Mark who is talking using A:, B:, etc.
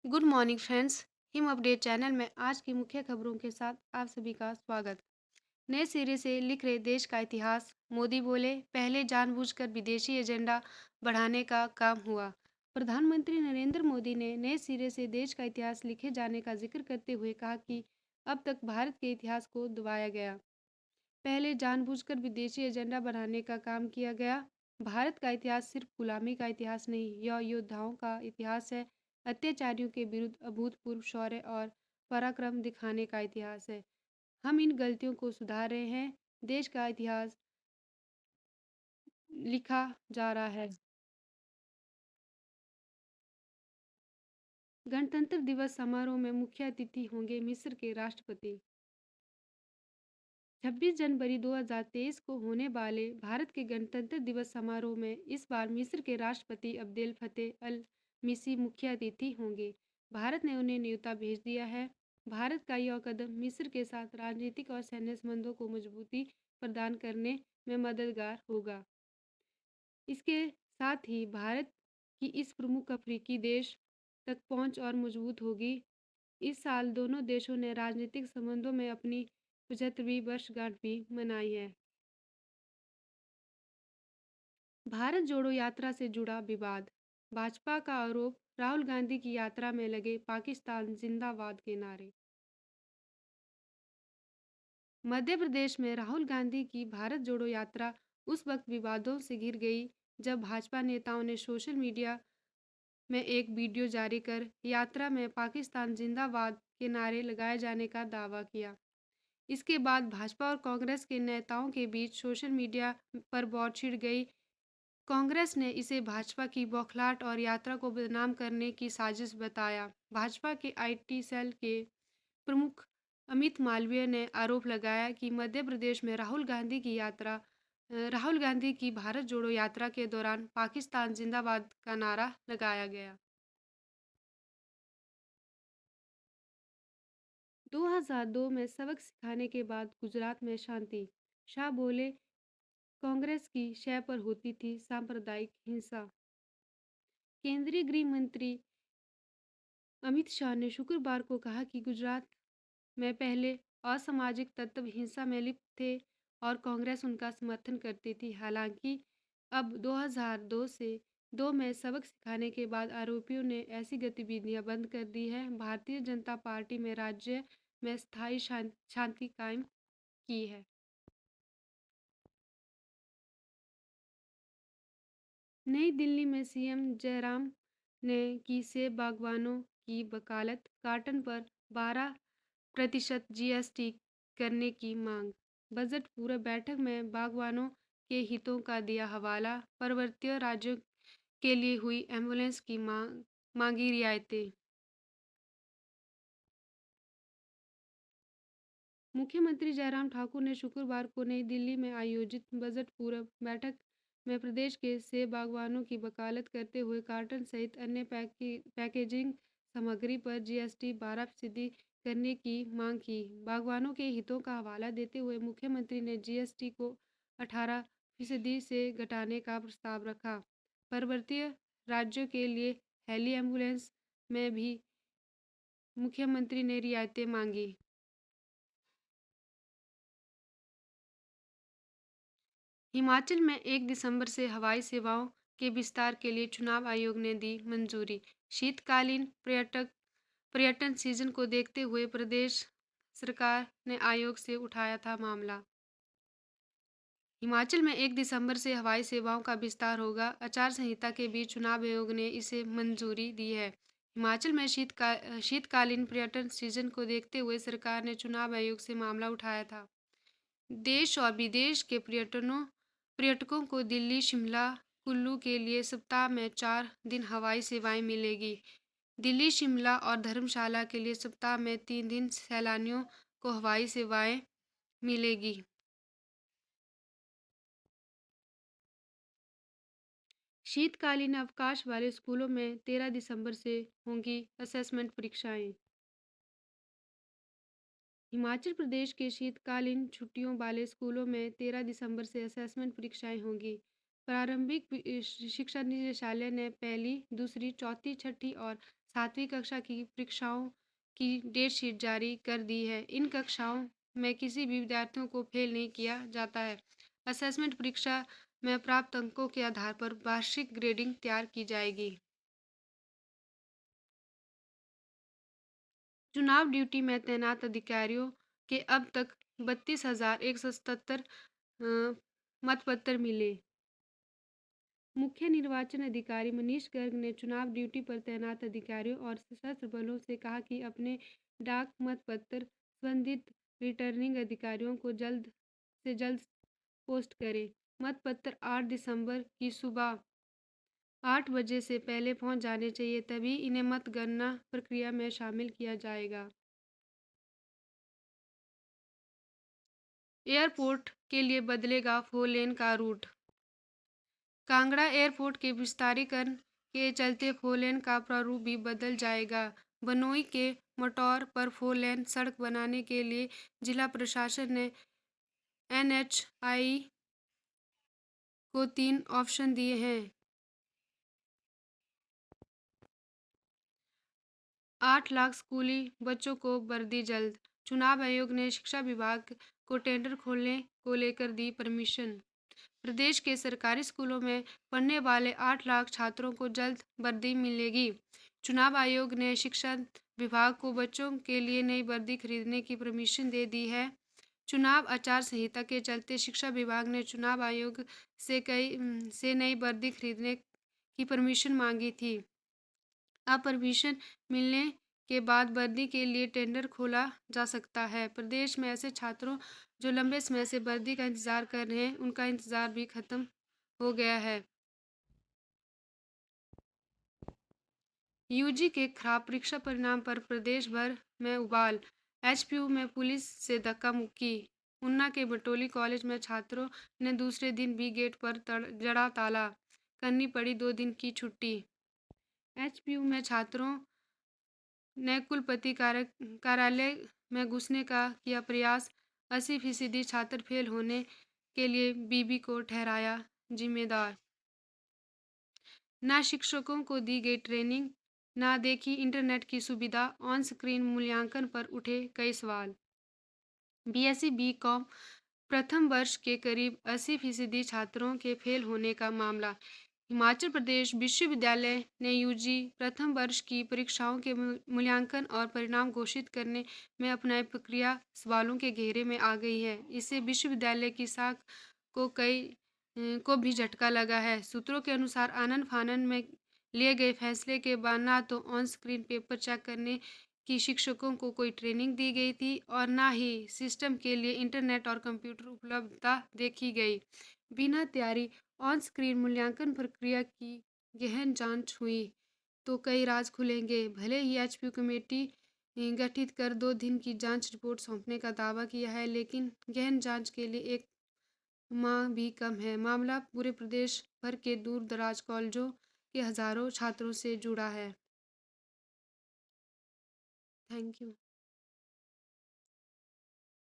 A: Good morning friends. Him update channel में आज की मुख्य खबरों के साथ आप सभी का स्वागत। नए सिरे से लिख रहे देश का इतिहास, मोदी बोले पहले जानबूझकर विदेशी एजेंडा बढ़ाने का काम हुआ। प्रधानमंत्री नरेंद्र मोदी ने नए सिरे से देश का इतिहास लिखे जाने का जिक्र करते हुए कहा कि अब तक भारत के इतिहास को दबाया गया। पहले जानबूझकर विदेशी एजेंडा बढ़ाने का काम किया गया। भारत का इतिहास सिर्फ गुलामी का इतिहास नहीं, यह योद्धाओं का इतिहास है। अत्याचारियों के विरुद्ध अभूतपूर्व शौर्य और पराक्रम दिखाने का इतिहास है। हम इन गलतियों को सुधार रहे हैं। देश का इतिहास लिखा जा रहा है। गणतंत्र दिवस समारोह में मुख्य अतिथि होंगे मिस्र के राष्ट्रपति। 26 जनवरी 2023 को होने वाले भारत के गणतंत्र दिवस समारोह में इस बार मिस्र के राष्ट्रपति अब्देल फतेह अल मिसी मुख्य अतिथि होंगे। भारत ने उन्हें न्योता भेज दिया है। भारत का यह कदम मिस्र के साथ राजनीतिक और सैन्य संबंधों को मजबूती प्रदान करने में मददगार होगा। इसके साथ ही भारत की इस प्रमुख अफ्रीकी देश तक पहुंच और मजबूत होगी। इस साल दोनों देशों ने राजनीतिक संबंधों में अपनी 75वीं वर्षगांठ भी मनाई है। भारत जोड़ो यात्रा से जुड़ा विवाद। भाजपा का आरोप, राहुल गांधी की यात्रा में लगे पाकिस्तान जिंदाबाद के नारे। मध्य प्रदेश में राहुल गांधी की भारत जोड़ो यात्रा उस वक्त विवादों से घिर गई जब भाजपा नेताओं ने सोशल मीडिया में एक वीडियो जारी कर यात्रा में पाकिस्तान जिंदाबाद के नारे लगाए जाने का दावा किया। इसके बाद भाजपा और कांग्रेस के नेताओं के बीच सोशल मीडिया पर बहुत छिड़ गई। कांग्रेस ने इसे भाजपा की बौखलाहट और यात्रा को बदनाम करने की साजिश बताया। भाजपा के आईटी सेल के प्रमुख अमित मालवीय ने आरोप लगाया कि मध्य प्रदेश में राहुल गांधी की भारत जोड़ो यात्रा के दौरान पाकिस्तान जिंदाबाद का नारा लगाया गया। 2002 में सबक सिखाने के बाद गुजरात में शांति। शाह बोले कांग्रेस की शय पर होती थी सांप्रदायिक हिंसा। केंद्रीय गृह मंत्री अमित शाह ने शुक्रवार को कहा कि गुजरात में पहले असामाजिक तत्व हिंसा में लिप्त थे और कांग्रेस उनका समर्थन करती थी। हालांकि अब 2002 में सबक सिखाने के बाद आरोपियों ने ऐसी गतिविधियां बंद कर दी है। भारतीय जनता पार्टी में राज्य में स्थायी शांति कायम की है। नई दिल्ली में सीएम जयराम ने की सेब बागवानों की वकालत, कार्टन पर 12% जीएसटी करने की मांग। बजट पूर्व बैठक में बागवानों के हितों का दिया हवाला। पर्वतीय राज्यों के लिए हुई एम्बुलेंस की मांगी रियायतें। मुख्यमंत्री जयराम ठाकुर ने शुक्रवार को नई दिल्ली में आयोजित बजट पूर्व बैठक में प्रदेश के सेब बागवानों की वकालत करते हुए कार्टन सहित अन्य पैकेजिंग सामग्री पर जीएसटी 12% करने की मांग की। बागवानों के हितों का हवाला देते हुए मुख्यमंत्री ने जीएसटी को 18% से घटाने का प्रस्ताव रखा। पर्वतीय राज्यों के लिए हेली एम्बुलेंस में भी मुख्यमंत्री ने रियायतें मांगी। हिमाचल में 1 दिसंबर से हवाई सेवाओं के विस्तार के लिए चुनाव आयोग ने दी मंजूरी। शीतकालीन पर्यटन सीजन को देखते हुए प्रदेश सरकार ने आयोग से उठाया था मामला। हिमाचल में 1 दिसंबर से हवाई सेवाओं का विस्तार होगा। आचार संहिता के बीच चुनाव आयोग ने इसे मंजूरी दी है। हिमाचल में शीतकालीन पर्यटन सीजन को देखते हुए सरकार ने चुनाव आयोग से मामला उठाया था। देश और विदेश के पर्यटकों को दिल्ली, शिमला, कुल्लू के लिए सप्ताह में 4 दिन हवाई सेवाएं मिलेगी। दिल्ली, शिमला और धर्मशाला के लिए सप्ताह में 3 दिन सैलानियों को हवाई सेवाएं मिलेगी। शीतकालीन अवकाश वाले स्कूलों में 13 दिसंबर से होंगी असेसमेंट परीक्षाएं। हिमाचल प्रदेश के शीतकालीन छुट्टियों वाले स्कूलों में 13 दिसंबर से असेसमेंट परीक्षाएं होंगी। प्रारंभिक शिक्षा निदेशालय ने पहली, दूसरी, चौथी, छठी और 7वीं कक्षा की परीक्षाओं की डेट शीट जारी कर दी है। इन कक्षाओं में किसी भी विद्यार्थियों को फेल नहीं किया जाता है। असेसमेंट परीक्षा में प्राप्त अंकों के आधार पर वार्षिक ग्रेडिंग तैयार की जाएगी। चुनाव ड्यूटी में तैनात अधिकारियों के अब तक 32,177 मतपत्र मिले। मुख्य निर्वाचन अधिकारी मनीष गर्ग ने चुनाव ड्यूटी पर तैनात अधिकारियों और सशस्त्र बलों से कहा कि अपने डाक मतपत्र संबंधित रिटर्निंग अधिकारियों को जल्द से जल्द पोस्ट करें। मतपत्र 8 दिसंबर की सुबह 8 बजे से पहले पहुंच जाने चाहिए, तभी इन्हें मतगणना प्रक्रिया में शामिल किया जाएगा। एयरपोर्ट के लिए बदलेगा 4 लेन का रूट। कांगड़ा एयरपोर्ट के विस्तारीकरण के चलते 4 लेन का प्रारूप भी बदल जाएगा। बनोई के मोटौर पर 4 लेन सड़क बनाने के लिए जिला प्रशासन ने NHAI को 3 ऑप्शन दिए हैं। 8 लाख स्कूली बच्चों को वर्दी जल्द। चुनाव आयोग ने शिक्षा विभाग को टेंडर खोलने को लेकर दी परमिशन। प्रदेश के सरकारी स्कूलों में पढ़ने वाले 8 लाख छात्रों को जल्द वर्दी मिलेगी। चुनाव आयोग ने शिक्षा विभाग को बच्चों के लिए नई वर्दी खरीदने की परमिशन दे दी है। चुनाव आचार संहिता के चलते शिक्षा विभाग ने चुनाव आयोग से नई वर्दी खरीदने की परमिशन मांगी थी। अब परमिशन मिलने के बाद वर्दी के लिए टेंडर खोला जा सकता है। प्रदेश में ऐसे छात्रों जो लंबे समय से वर्दी का इंतजार कर रहे हैं, उनका इंतजार भी खत्म हो गया है। यूजी के खराब परीक्षा परिणाम पर प्रदेश भर में उबाल। HPU में पुलिस से धक्का मुक्की। ऊना के बटोली कॉलेज में छात्रों ने दूसरे दिन भी गेट पर जड़ा ताला। करनी पड़ी 2 दिन की छुट्टी। HPU में छात्रों ने कुलपति कार्यालय में घुसने का किया प्रयास। 80% छात्र फेल होने के लिए बीबी को ठहराया जिम्मेदार। ना शिक्षकों को दी गई ट्रेनिंग, ना देखी इंटरनेट की सुविधा। ऑन स्क्रीन मूल्यांकन पर उठे कई सवाल। BSc BCom प्रथम वर्ष के करीब 80% छात्रों के फेल होने का मामला। हिमाचल प्रदेश विश्वविद्यालय ने यूजी प्रथम वर्ष की परीक्षाओं के मूल्यांकन और परिणाम घोषित करने में अपनाई प्रक्रिया सवालों के घेरे में आ गई है। इससे विश्वविद्यालय की साख को भी झटका लगा है। सूत्रों के अनुसार आनन फानन में लिए गए फैसले के बाद ना तो ऑन स्क्रीन पेपर चेक करने की शिक्षकों को कोई ट्रेनिंग दी गई थी और ना ही सिस्टम के लिए इंटरनेट और कंप्यूटर उपलब्धता देखी गई। बिना तैयारी ऑन स्क्रीन मूल्यांकन प्रक्रिया की गहन जांच हुई तो कई राज खुलेंगे। भले ही HPU कमेटी गठित कर 2 दिन की जांच रिपोर्ट सौंपने का दावा किया है, लेकिन गहन जांच के लिए 1 माह भी कम है। मामला पूरे प्रदेश भर के दूर दराज कॉलेजों के हजारों छात्रों से जुड़ा है। Thank you.